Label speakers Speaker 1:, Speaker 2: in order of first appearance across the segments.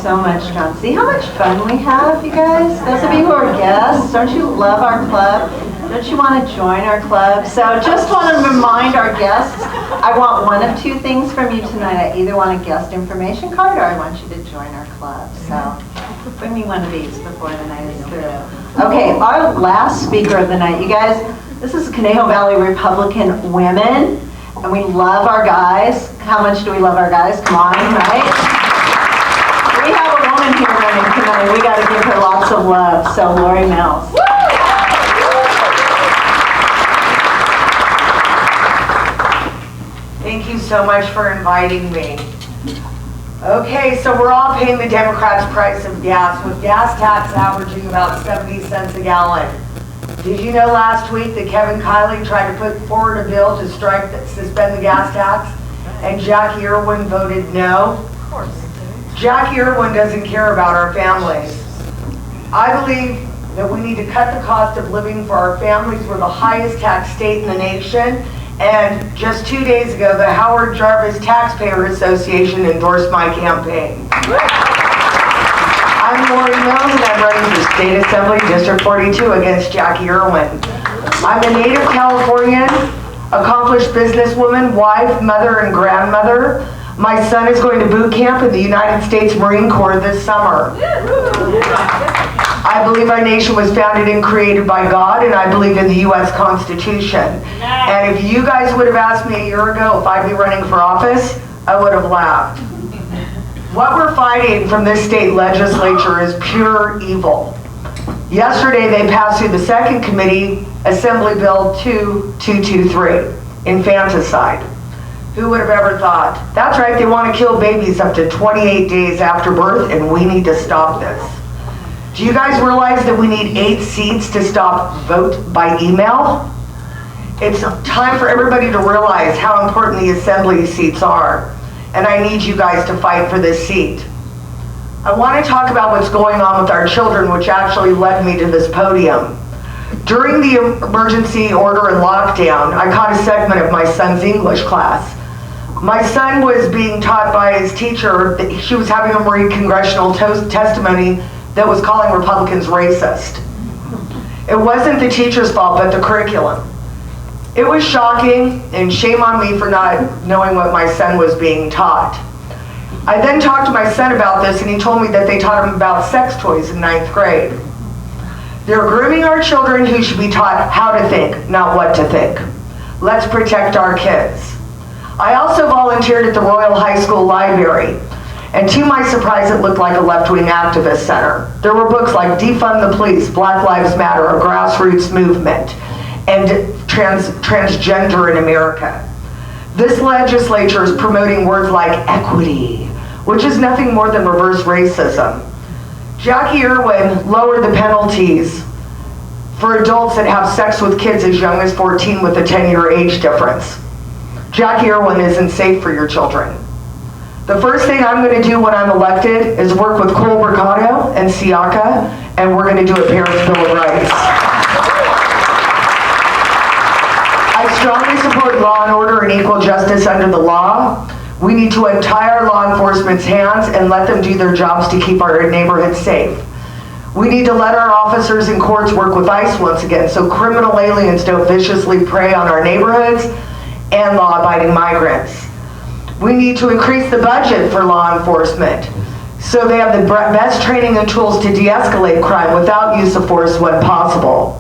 Speaker 1: so much, John. See how much fun we have, you guys? Those of you who are guests, don't you love our club? Don't you want to join our club? So just want to remind our guests, I want one of two things from you tonight. I either want a guest information card or I want you to join our club. So bring me one of these before the night is through. Okay, our last speaker of the night, you guys, this is Conejo Valley Republican Women, and we love our guys. How much do we love our guys? Come on, right? We have a woman here running tonight. We got to give her lots of love. So Lori Mills.
Speaker 2: Thank you so much for inviting me. Okay, so we're all paying the Democrats' price of gas, with gas tax averaging about 70 cents a gallon. Did you know last week that Kevin Kiley tried to put forward a bill to suspend the gas tax, and Jackie Irwin voted no? Of course. Jackie Irwin doesn't care about our families. I believe that we need to cut the cost of living for our families. We're the highest tax state in the nation. And just 2 days ago, the Howard Jarvis Taxpayer Association endorsed my campaign. I'm Lori Mills, and I'm running for State Assembly District 42 against Jackie Irwin. I'm a native Californian, accomplished businesswoman, wife, mother, and grandmother. My son is going to boot camp in the United States Marine Corps this summer. I believe our nation was founded and created by God, and I believe in the U.S. Constitution. And if you guys would have asked me a year ago if I'd be running for office, I would have laughed. What we're fighting from this state legislature is pure evil. Yesterday, they passed through the second committee, Assembly Bill 2223, infanticide. Who would have ever thought? That's right, they want to kill babies up to 28 days after birth, and we need to stop this. Do you guys realize that we need 8 seats to stop vote by email? It's time for everybody to realize how important the assembly seats are, and I need you guys to fight for this seat. I want to talk about what's going on with our children, which actually led me to this podium. During the emergency order and lockdown, I caught a segment of my son's English class. My son was being taught by his teacher that she was having him read congressional testimony that was calling Republicans racist. It wasn't the teacher's fault, but the curriculum. It was shocking, and shame on me for not knowing what my son was being taught. I then talked to my son about this, and he told me that they taught him about sex toys in 9th grade. They're grooming our children who should be taught how to think, not what to think. Let's protect our kids. I also volunteered at the Royal High School Library, and to my surprise, it looked like a left-wing activist center. There were books like Defund the Police, Black Lives Matter, A Grassroots Movement, and Transgender in America. This legislature is promoting words like equity, which is nothing more than reverse racism. Jackie Irwin lowered the penalties for adults that have sex with kids as young as 14 with a 10-year age difference. Jackie Irwin isn't safe for your children. The first thing I'm going to do when I'm elected is work with Cole Mercado and Siaka, and we're going to do a Parents' Bill of Rights. I strongly support law and order and equal justice under the law. We need to untie our law enforcement's hands and let them do their jobs to keep our neighborhoods safe. We need to let our officers and courts work with ICE once again so criminal aliens don't viciously prey on our neighborhoods and law-abiding migrants. We need to increase the budget for law enforcement so they have the best training and tools to de-escalate crime without use of force when possible.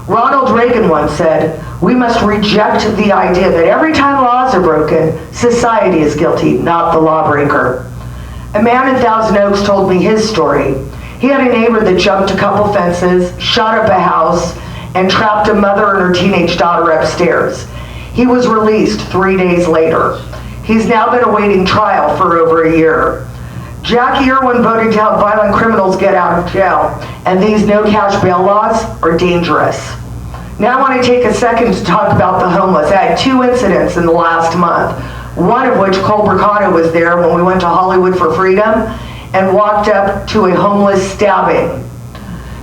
Speaker 2: Ronald Reagan once said, "We must reject the idea that every time laws are broken, society is guilty, not the lawbreaker." A man in Thousand Oaks told me his story. He had a neighbor that jumped a couple fences, shot up a house, and trapped a mother and her teenage daughter upstairs. He was released 3 days later. He's now been awaiting trial for over a year. Jackie Irwin voted to help violent criminals get out of jail, and these no-cash bail laws are dangerous. Now I want to take a second to talk about the homeless. I had 2 incidents in the last month, one of which Cole Mercado was there when we went to Hollywood for Freedom and walked up to a homeless stabbing.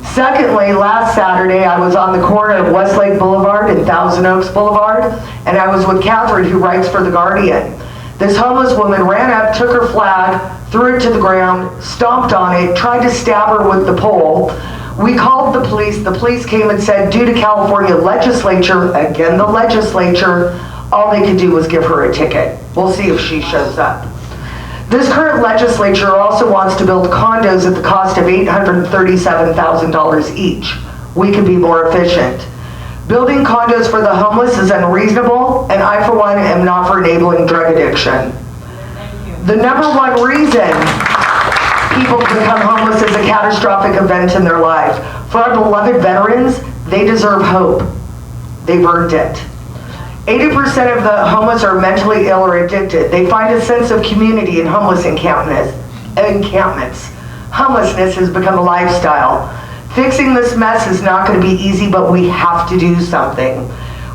Speaker 2: Secondly, last Saturday I was on the corner of Westlake Boulevard and Thousand Oaks Boulevard, and I was with Catherine, who writes for The Guardian. This homeless woman ran up, took her flag, threw it to the ground, stomped on it, tried to stab her with the pole. We called the police. The police came and said, due to California legislature, again the legislature, all they could do was give her a ticket. We'll see if she shows up. This current legislature also wants to build condos at the cost of $837,000 each. We can be more efficient. Building condos for the homeless is unreasonable, and I, for one, am not for enabling drug addiction. The number one reason people become homeless is a catastrophic event in their life. For our beloved veterans, they deserve hope. They've earned it. 80% of the homeless are mentally ill or addicted. They find a sense of community in homeless encampments. Homelessness has become a lifestyle. Fixing this mess is not going to be easy, but we have to do something.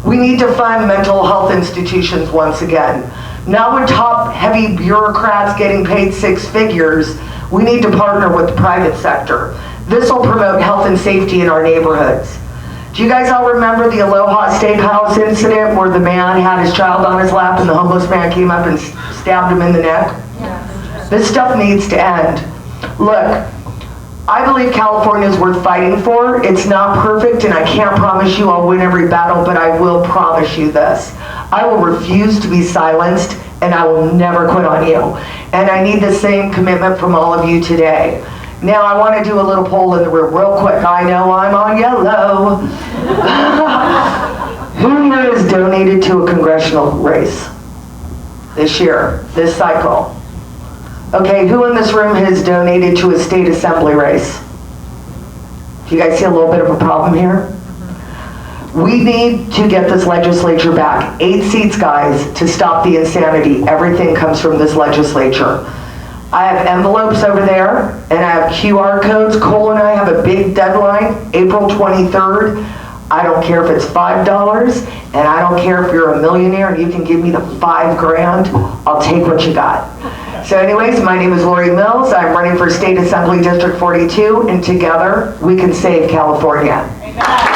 Speaker 2: We need to fund mental health institutions once again. Now with top-heavy bureaucrats getting paid 6 figures, we need to partner with the private sector. This will promote health and safety in our neighborhoods. Do you guys all remember the Aloha Steakhouse incident where the man had his child on his lap and the homeless man came up and stabbed him in the neck? Yes. This stuff needs to end. Look, I believe California is worth fighting for. It's not perfect, and I can't promise you I'll win every battle, but I will promise you this. I will refuse to be silenced, and I will never quit on you. And I need the same commitment from all of you today. Now I want to do a little poll in the room real quick. I know I'm on yellow. Who here has donated to a congressional race this year, this cycle? Okay, who in this room has donated to a state assembly race? Do you guys see a little bit of a problem here? We need to get this legislature back. 8 seats, guys, to stop the insanity. Everything comes from this legislature. I have envelopes over there, and I have QR codes. Cole and I have a big deadline, April 23rd. I don't care if it's $5, and I don't care if you're a millionaire and you can give me the $5 grand. I'll take what you got. So anyways, my name is Lori Mills. I'm running for State Assembly District 42, and together we can save California. Amen.